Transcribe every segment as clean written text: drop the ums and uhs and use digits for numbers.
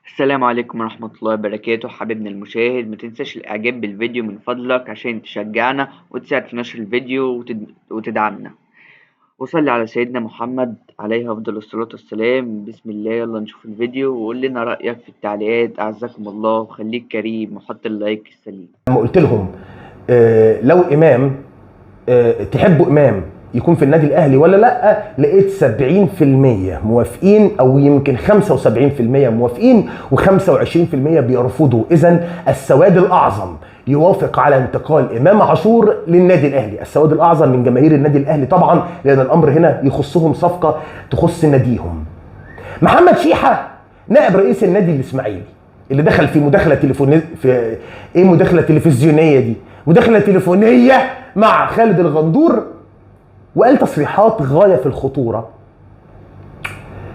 السلام عليكم ورحمة الله وبركاته. حبيبنا المشاهد، ما تنساش الاعجاب بالفيديو من فضلك عشان تشجعنا وتساعد في نشر الفيديو وتدعمنا. وصلي على سيدنا محمد عليه افضل الصلاة والسلام. بسم الله، يلا نشوف الفيديو وقول لنا رأيك في التعليقات. اعزكم الله وخليك كريم وحط اللايك السليم. لما قلت لهم لو امام تحبوا امام يكون في النادي الاهلي ولا لا، لقيت 70% موافقين او يمكن 75% موافقين و25% بيرفضوا. اذا السواد الاعظم يوافق على انتقال امام عاشور للنادي الاهلي، السواد الاعظم من جماهير النادي الاهلي طبعا، لان الامر هنا يخصهم صفقه تخص ناديهم. محمد شيحه نائب رئيس النادي الاسماعيلي اللي دخل في مداخله في ايه، مداخله تلفزيونيه دي، مداخله تليفونيه مع خالد الغندور، وقال تصريحات غايه في الخطوره.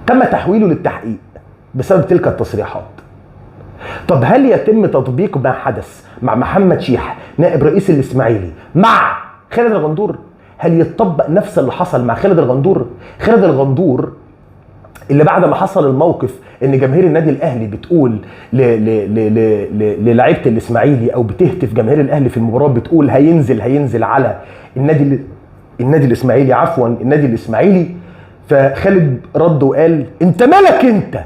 تم تحويله للتحقيق بسبب تلك التصريحات. طب هل يتم تطبيق ما حدث مع محمد شيحه نائب رئيس الاسماعيلي مع خالد الغندور؟ هل يتطبق نفس اللي حصل مع خالد الغندور؟ خالد الغندور اللي بعد ما حصل الموقف ان جماهير النادي الاهلي بتقول للاعيبه الاسماعيلي، او بتهتف جماهير الاهلي في المباراه بتقول هينزل على النادي الاسماعيلي، النادي الاسماعيلي. فخالد رد وقال انت مالك انت،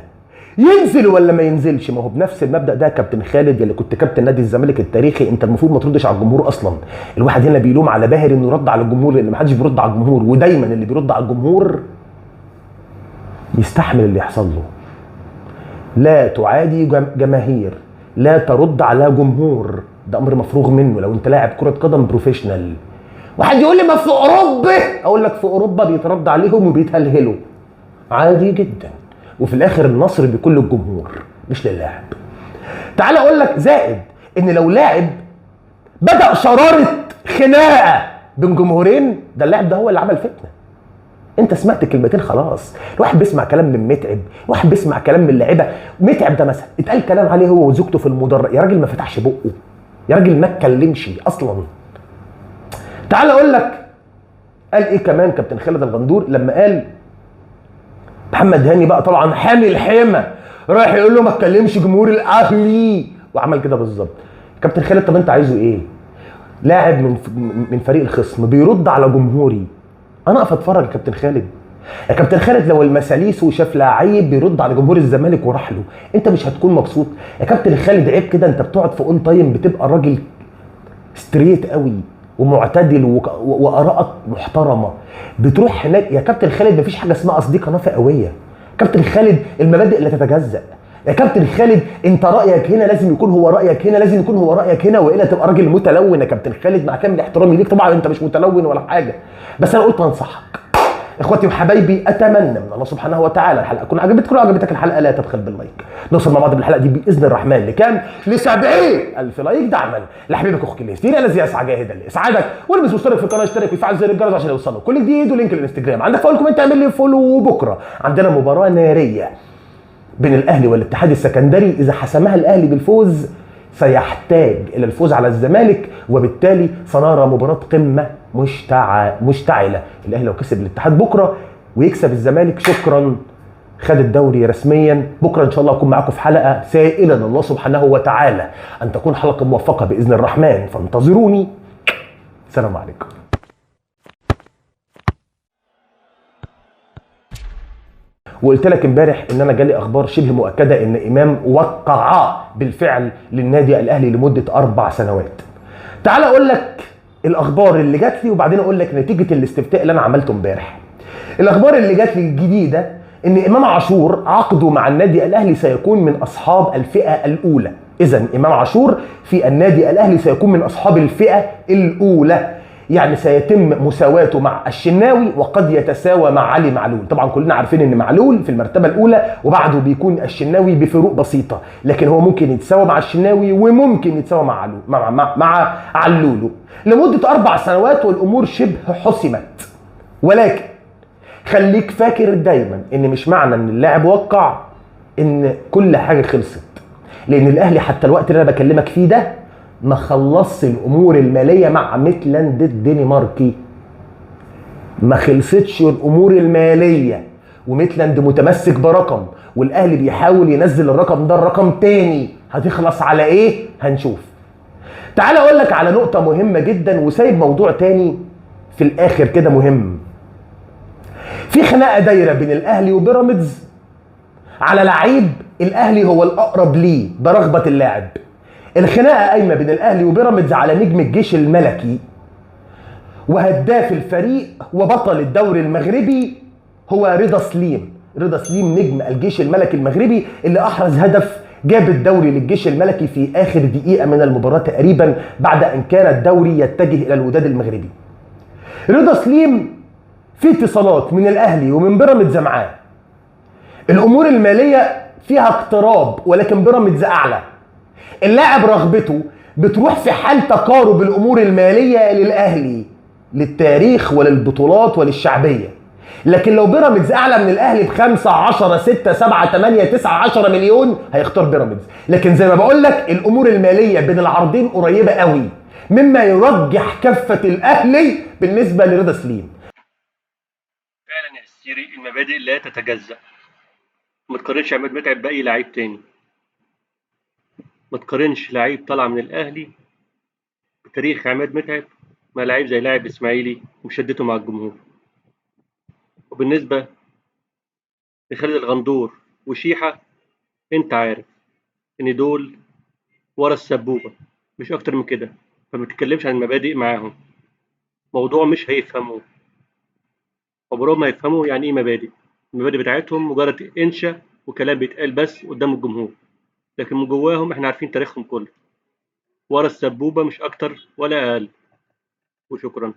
ينزل ولا ما ينزلش؟ ما هو بنفس المبدا ده كابتن خالد اللي كنت كابتن نادي الزمالك التاريخي، انت المفروض ما تردش على الجمهور اصلا. الواحد هنا بيلوم على باهر انه يرد على الجمهور، لان ما حدش بيرد على الجمهور، ودايما اللي بيرد على الجمهور يستحمل اللي يحصل له. لا تعادي جماهير، لا ترد على جمهور، ده امر مفروغ منه لو انت لاعب كرة قدم بروفيشنال. واحد يقول لي ما في اوروبا، اقول لك في اوروبا بيترد عليهم وبيتهلهلوا عادي جدا، وفي الاخر النصر بكل الجمهور مش للاعب. تعال اقول لك زائد ان لو لاعب بدأ شرارة خناقة بين جمهورين، ده اللاعب ده هو اللي عمل فتنة. انت سمعت كلمتين خلاص. الواحد بيسمع كلام من متعب، واحد بيسمع كلام من اللعيبه. متعب ده مثلا اتقال كلام عليه هو وزوجته في المدرج، يا راجل ما فتحش بقه، يا راجل ما اتكلمش اصلا. تعال اقول لك قال ايه كمان كابتن خالد الغندور لما قال محمد هاني بقى طبعا حامي الحمى رايح يقول له ما تكلمش جمهور الاهلي، وعمل كده بالظبط. كابتن خالد طب انت عايزه ايه؟ لاعب من فريق الخصم بيرد على جمهوري، انا اقف اتفرج يا كابتن خالد؟ يا كابتن خالد لو المساليس وشاف لعيب بيرد على جمهور الزمالك وراح له، انت مش هتكون مبسوط؟ يا كابتن خالد عيب كده، انت بتقعد في اون تايم بتبقى راجل ستريت قوي ومعتدل وارائك محترمه، بتروح هناك يا كابتن خالد مفيش حاجه اسمها اصدقاء نافع قويه. كابتن خالد المبادئ لا تتجزأ. يا كابتن خالد انت رايك هنا لازم يكون هو رايك هنا، لازم يكون هو رايك هنا، والا تبقى راجل متلون. يا كابتن خالد مع كامل احترامي ليك طبعا انت مش متلون ولا حاجه، بس انا قلت انصحك. اخواتي وحبايبي، اتمنى من الله سبحانه وتعالى الحلقه تكون عجبتكم. لو عجبتك الحلقه لا تبخل باللايك. نوصل مع بعض بالحلقه دي باذن الرحمن لكام؟ ل 70,000 لايك دعما لحبيبك اخوك الياسين الذي يسعى جاهدا لاسعادك. والمس مشترك في القناه، اشترك وفعل زر الجرس عشان يوصلك كل جديد، ولينك الانستجرام عندك فوق الكومنت اعمل لي فولو. وبكره عندنا مباراه ناريه بين الاهلي والاتحاد السكندري، اذا حسمها الاهلي بالفوز سيحتاج الى الفوز على الزمالك، وبالتالي سنرى مباراه قمه مشتعله. الاهلي لو كسب الاتحاد بكره ويكسب الزمالك شكرا، خد الدوري رسميا. بكره ان شاء الله اكون معاكم في حلقه سائلا الله سبحانه وتعالى ان تكون حلقه موفقه باذن الرحمن، فانتظروني. السلام عليكم. وقلت لك امبارح ان انا جالي اخبار شبه مؤكده ان امام وقع بالفعل للنادي الاهلي لمده 4 سنوات. تعال اقول لك الاخبار اللي جات لي وبعدين اقول لك نتيجه الاستفتاء اللي انا عملته امبارح. الاخبار اللي جات لي الجديده ان امام عاشور عقده مع النادي الاهلي سيكون من اصحاب الفئه الاولى. اذا امام عاشور في النادي الاهلي سيكون من اصحاب الفئه الاولى، يعني سيتم مساواته مع الشناوي وقد يتساوى مع علي معلول. طبعا كلنا عارفين ان معلول في المرتبه الاولى وبعده بيكون الشناوي بفروق بسيطه، لكن هو ممكن يتساوى مع الشناوي وممكن يتساوى مع علولو لمده 4 سنوات، والامور شبه حسمت. ولكن خليك فاكر دايما ان مش معنى ان اللاعب وقع ان كل حاجه خلصت، لان الاهلي حتى الوقت اللي انا بكلمك فيه ده ما خلصش الامور الماليه مع ميتلاند الدنماركي، ما خلصتش الامور الماليه، وميتلاند متمسك برقم، والاهلي بيحاول ينزل الرقم ده الرقم تاني، هتخلص على ايه؟ هنشوف. تعال اقول لك على نقطة مهمة جدا، وسايب موضوع تاني في الاخر كده مهم. في خناقة دايرة بين الاهلي وبيراميدز على لعيب الاهلي هو الاقرب ليه برغبة اللاعب. الخناقة قايمة بين الاهلي وبيراميدز على نجم الجيش الملكي وهداف الفريق وبطل الدوري المغربي هو رضا سليم. رضا سليم نجم الجيش الملكي المغربي اللي احرز هدف جاب الدوري للجيش الملكي في اخر دقيقة من المباراة تقريبا، بعد ان كان الدوري يتجه الى الوداد المغربي. رضا سليم في اتصالات من الاهلي ومن بيراميدز معاه. الامور المالية فيها اقتراب، ولكن بيراميدز اعلى. اللاعب رغبته بتروح في حال تقارب الامور المالية للاهلي للتاريخ وللبطولات وللشعبية. لكن لو بيراميدز اعلى من الاهلي ب5 10 6 7 8 9 10 مليون هيختار بيراميدز. لكن زي ما بقول لك الامور المالية بين العرضين قريبة قوي، مما يرجح كفة الاهلي بالنسبة لرضا سليم. فعلا يا السيري، المبادئ لا تتجزأ. ما تقارنش عماد متعب بأي لعيب تاني. ما تقارنش لعيب طالع من الأهلي بتاريخ عماد متعب مع لعيب زي لاعب إسماعيلي وشدته مع الجمهور. وبالنسبة لخالد الغندور وشيحة، أنت عارف إن دول ورا السبوبة مش أكتر من كده، فما تتكلمش عن المبادئ معاهم. موضوع مش هيفهموه، عمرهم ما هيفهموا يعني إيه مبادئ. المبادئ بتاعتهم مجرد إنشا وكلام بيتقال بس قدام الجمهور، لكن من جواهم إحنا عارفين تاريخهم كله. ورا السبوبة مش أكتر ولا أقل. وشكرا.